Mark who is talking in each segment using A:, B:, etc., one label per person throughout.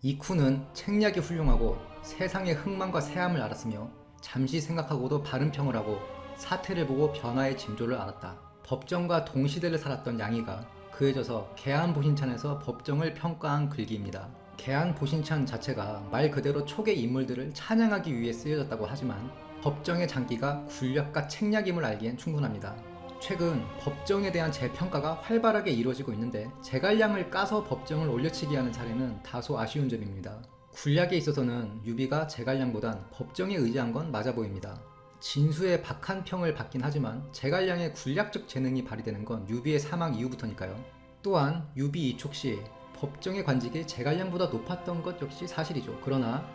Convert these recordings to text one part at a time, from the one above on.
A: 이쿠는 책략이 훌륭하고 세상의 흥망과 새함을 알았으며 잠시 생각하고도 바른 평을 하고 사태를 보고 변화의 징조를 알았다. 법정과 동시대를 살았던 양이가 그에 져서 계한보신찬에서 법정을 평가한 글귀입니다. 계한보신찬 자체가 말 그대로 촉의 인물들을 찬양하기 위해 쓰여졌다고 하지만 법정의 장기가 굴략과 책략임을 알기엔 충분합니다. 최근 법정에 대한 재평가가 활발하게 이루어지고 있는데 제갈량을 까서 법정을 올려치기 하는 사례는 다소 아쉬운 점입니다. 굴략에 있어서는 유비가 제갈량보단 법정에 의지한 건 맞아 보입니다. 진수의 박한 평을 받긴 하지만 제갈량의 굴략적 재능이 발휘되는 건 유비의 사망 이후부터니까요. 또한 유비 이촉 시 법정의 관직이 제갈량보다 높았던 것 역시 사실이죠. 그러나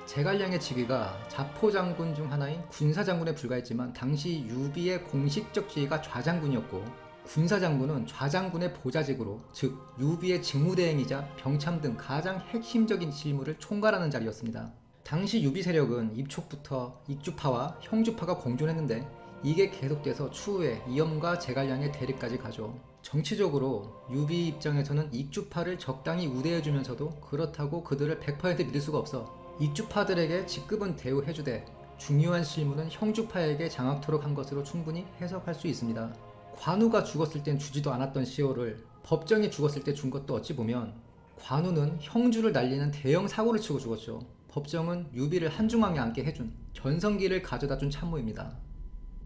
A: 제갈량의 직위가 자포장군 중 하나인 군사장군에 불과했지만 당시 유비의 공식적 지위가 좌장군이었고 군사장군은 좌장군의 보좌직으로 즉 유비의 직무대행이자 병참 등 가장 핵심적인 실무를 총괄하는 자리였습니다. 당시 유비 세력은 입촉부터 익주파와 형주파가 공존했는데 이게 계속돼서 추후에 이엄과 제갈량의 대립까지 가죠. 정치적으로 유비 입장에서는 익주파를 적당히 우대해주면서도 그렇다고 그들을 100% 믿을 수가 없어 익주파들에게 직급은 대우해주되 중요한 실무는 형주파에게 장악토록 한 것으로 충분히 해석할 수 있습니다. 관우가 죽었을 땐 주지도 않았던 시호를 법정이 죽었을 때 준 것도 어찌 보면 관우는 형주를 날리는 대형 사고를 치고 죽었죠. 법정은 유비를 한중앙에 앉게 해준 전성기를 가져다준 참모입니다.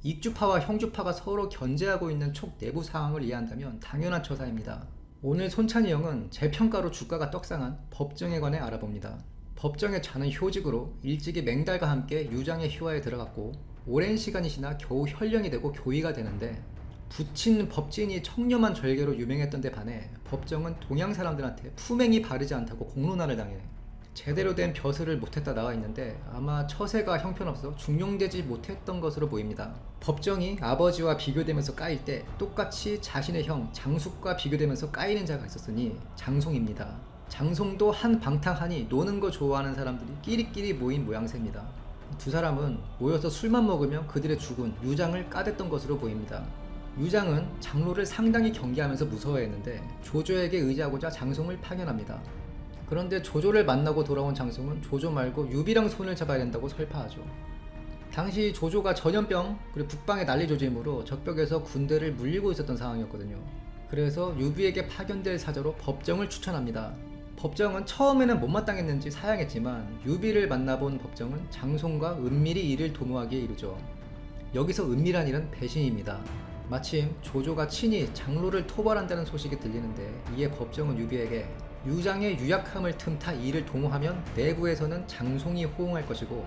A: 익주파와 형주파가 서로 견제하고 있는 촉 내부 상황을 이해한다면 당연한 처사입니다. 오늘 손찬희 형은 재평가로 주가가 떡상한 법정에 관해 알아봅니다. 법정에 자는 효직으로 일찍이 맹달과 함께 유장의 휴화에 들어갔고 오랜 시간이 지나 겨우 현령이 되고 교의가 되는데 부친 법진이 청렴한 절개로 유명했던 데 반해 법정은 동양 사람들한테 품행이 바르지 않다고 공론화를 당해 제대로 된 벼슬을 못했다 나와 있는데 아마 처세가 형편없어 중용되지 못했던 것으로 보입니다. 법정이 아버지와 비교되면서 까일 때 똑같이 자신의 형 장숙과 비교되면서 까이는 자가 있었으니 장송입니다. 장송도 한방탕하니 노는 거 좋아하는 사람들이 끼리끼리 모인 모양새입니다. 두 사람은 모여서 술만 먹으면 그들의 죽은 유장을 까댔던 것으로 보입니다. 유장은 장로를 상당히 경계하면서 무서워했는데 조조에게 의지하고자 장송을 파견합니다. 그런데 조조를 만나고 돌아온 장송은 조조 말고 유비랑 손을 잡아야 된다고 설파하죠. 당시 조조가 전염병 그리고 북방의 난리 조짐으로 적벽에서 군대를 물리고 있었던 상황이었거든요. 그래서 유비에게 파견될 사저로 법정을 추천합니다. 법정은 처음에는 못마땅했는지 사양했지만 유비를 만나본 법정은 장송과 은밀히 이를 도모하기에 이르죠. 여기서 은밀한 일은 배신입니다. 마침 조조가 친히 장로를 토벌한다는 소식이 들리는데 이에 법정은 유비에게 유장의 유약함을 틈타 이를 도모하면 내부에서는 장송이 호응할 것이고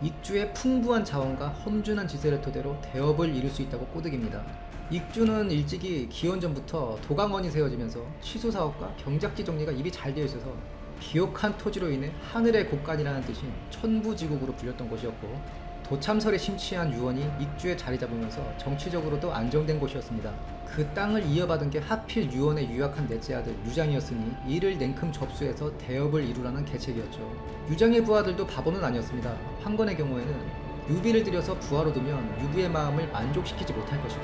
A: 익주의 풍부한 자원과 험준한 지세를 토대로 대업을 이룰 수 있다고 꼬드깁니다. 익주는 일찍이 기원전부터 도강원이 세워지면서 취소사업과 경작지 정리가 입이 잘 되어 있어서 비옥한 토지로 인해 하늘의 곡간이라는 뜻인 천부지국으로 불렸던 곳이었고 도참설에 심취한 유원이 익주에 자리 잡으면서 정치적으로도 안정된 곳이었습니다. 그 땅을 이어받은 게 하필 유원의 유약한 넷째 아들 유장이었으니 이를 냉큼 접수해서 대업을 이루라는 계책이었죠. 유장의 부하들도 바보는 아니었습니다. 황건의 경우에는 유비를 들여서 부하로 두면 유비의 마음을 만족시키지 못할 것이고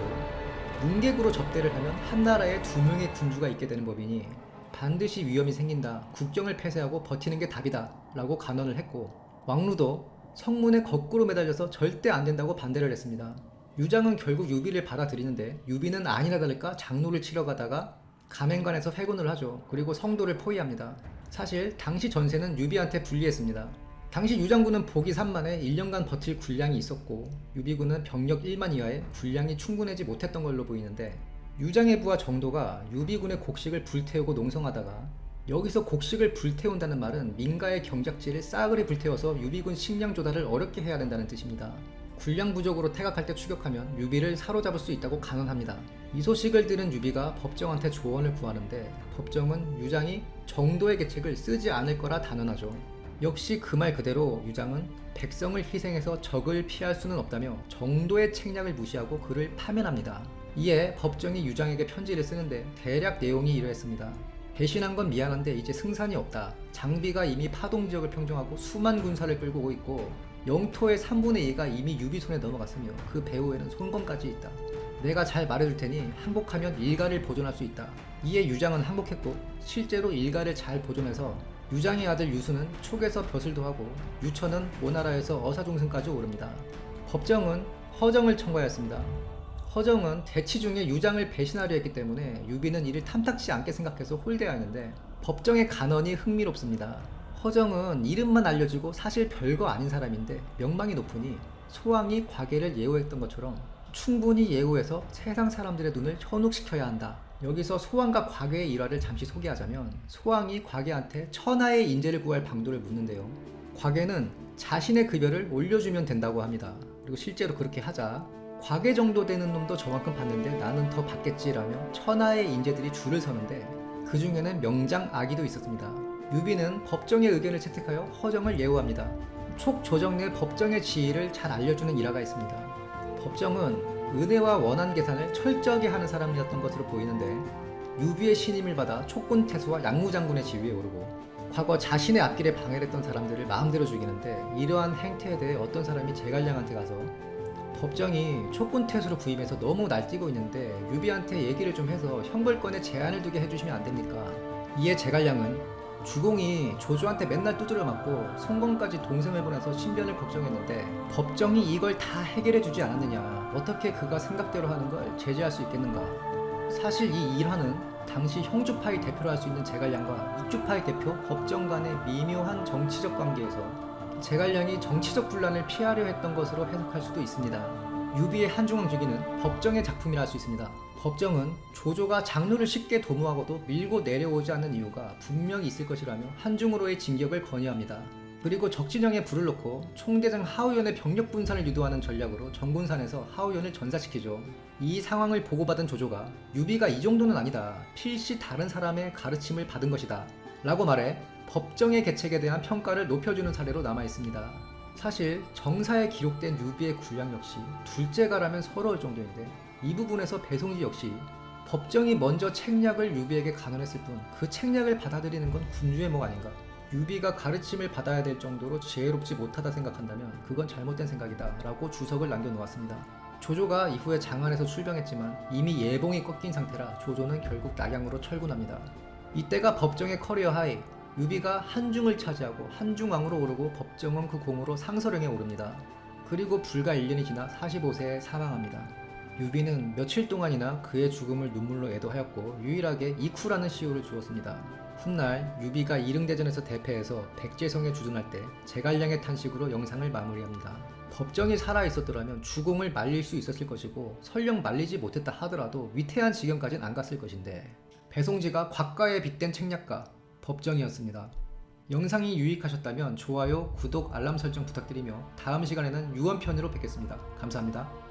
A: 문객으로 접대를 하면 한나라에 2명의 군주가 있게 되는 법이니 반드시 위험이 생긴다. 국경을 폐쇄하고 버티는 게 답이다. 라고 간언을 했고 왕루도 성문에 거꾸로 매달려서 절대 안 된다고 반대를 했습니다. 유장은 결국 유비를 받아들이는데 유비는 아니나 다를까 장로를 치러 가다가 가맹관에서 회군을 하죠. 그리고 성도를 포위합니다. 사실 당시 전세는 유비한테 불리했습니다. 당시 유장군은 복이 3만에 1년간 버틸 군량이 있었고 유비군은 병력 1만 이하에 군량이 충분하지 못했던 걸로 보이는데 유장의 부하 정도가 유비군의 곡식을 불태우고 농성하다가 여기서 곡식을 불태운다는 말은 민가의 경작지를 싸그리 불태워서 유비군 식량 조달을 어렵게 해야 된다는 뜻입니다. 군량 부족으로 태각할 때 추격하면 유비를 사로잡을 수 있다고 간언합니다. 이 소식을 들은 유비가 법정한테 조언을 구하는데 법정은 유장이 정도의 계책을 쓰지 않을 거라 단언하죠. 역시 그 말 그대로 유장은 백성을 희생해서 적을 피할 수는 없다며 정도의 책략을 무시하고 그를 파면합니다. 이에 법정이 유장에게 편지를 쓰는데 대략 내용이 이러했습니다. 배신한 건 미안한데 이제 승산이 없다. 장비가 이미 파동 지역을 평정하고 수만 군사를 끌고 오고 있고 영토의 3분의 2가 이미 유비 손에 넘어갔으며 그 배후에는 손검까지 있다. 내가 잘 말해줄 테니 항복하면 일가를 보존할 수 있다. 이에 유장은 항복했고 실제로 일가를 잘 보존해서 유장의 아들 유수는 촉에서 벼슬도 하고 유처는 오나라에서 어사종승까지 오릅니다. 법정은 허정을 청구하였습니다. 허정은 대치 중에 유장을 배신하려 했기 때문에 유비는 이를 탐탁지 않게 생각해서 홀대하였는데 법정의 간언이 흥미롭습니다. 허정은 이름만 알려지고 사실 별거 아닌 사람인데 명망이 높으니 소왕이 과계를 예우했던 것처럼 충분히 예우해서 세상 사람들의 눈을 현혹시켜야 한다. 여기서 소왕과 과계의 일화를 잠시 소개하자면 소왕이 과계한테 천하의 인재를 구할 방도를 묻는데요. 과계는 자신의 급여를 올려주면 된다고 합니다. 그리고 실제로 그렇게 하자 과계 정도 되는 놈도 저만큼 받는데 나는 더 받겠지라며 천하의 인재들이 줄을 서는데 그 중에는 명장 아기도 있었습니다. 유비는 법정의 의견을 채택하여 허정을 예우합니다. 촉 조정 내 법정의 지위를 잘 알려주는 일화가 있습니다. 법정은 은혜와 원한 계산을 철저하게 하는 사람이었던 것으로 보이는데 유비의 신임을 받아 촉군 태수와 양무장군의 지위에 오르고 과거 자신의 앞길에 방해를 했던 사람들을 마음대로 죽이는데 이러한 행태에 대해 어떤 사람이 제갈량한테 가서 법정이 촉군 태수로 부임해서 너무 날뛰고 있는데 유비한테 얘기를 좀 해서 형벌권에 제한을 두게 해주시면 안 됩니까? 이에 제갈량은 주공이 조조한테 맨날 두드려 맞고 송건까지 동생을 보내서 신변을 걱정했는데 법정이 이걸 다 해결해 주지 않았느냐, 어떻게 그가 생각대로 하는 걸 제재할 수 있겠는가. 사실 이 일화는 당시 형주파의 대표로 할 수 있는 제갈량과 익주파의 대표 법정 간의 미묘한 정치적 관계에서 제갈량이 정치적 분란을 피하려 했던 것으로 해석할 수도 있습니다. 유비의 한중왕주기는 법정의 작품이라 할 수 있습니다. 법정은 조조가 장로를 쉽게 도모하고도 밀고 내려오지 않는 이유가 분명히 있을 것이라며 한중으로의 진격을 건의합니다. 그리고 적진영에 불을 놓고 총대장 하우연의 병력 분산을 유도하는 전략으로 정군산에서 하우연을 전사시키죠. 이 상황을 보고받은 조조가 유비가 이 정도는 아니다, 필시 다른 사람의 가르침을 받은 것이다 라고 말해 법정의 계책에 대한 평가를 높여주는 사례로 남아있습니다. 사실 정사에 기록된 유비의 군량 역시 둘째가라면 서러울 정도인데 이 부분에서 배송지 역시 법정이 먼저 책략을 유비에게 간언했을 뿐 그 책략을 받아들이는 건 군주의 목 아닌가. 유비가 가르침을 받아야 될 정도로 지혜롭지 못하다 생각한다면 그건 잘못된 생각이다 라고 주석을 남겨놓았습니다. 조조가 이후에 장안에서 출병했지만 이미 예봉이 꺾인 상태라 조조는 결국 낙양으로 철군합니다. 이때가 법정의 커리어 하이. 유비가 한중을 차지하고 한중왕으로 오르고 법정은 그 공으로 상서령에 오릅니다. 그리고 불과 1년이 지나 45세에 사망합니다. 유비는 며칠 동안이나 그의 죽음을 눈물로 애도하였고 유일하게 이쿠라는 시호를 주었습니다. 훗날 유비가 이릉대전에서 대패해서 백제성에 주둔할 때 제갈량의 탄식으로 영상을 마무리합니다. 법정이 살아있었더라면 주공을 말릴 수 있었을 것이고 설령 말리지 못했다 하더라도 위태한 지경까지는 안 갔을 것인데 배송지가 곽가에 빗댄 책략가 법정이었습니다. 영상이 유익하셨다면 좋아요, 구독, 알람 설정 부탁드리며 다음 시간에는 유언편으로 뵙겠습니다. 감사합니다.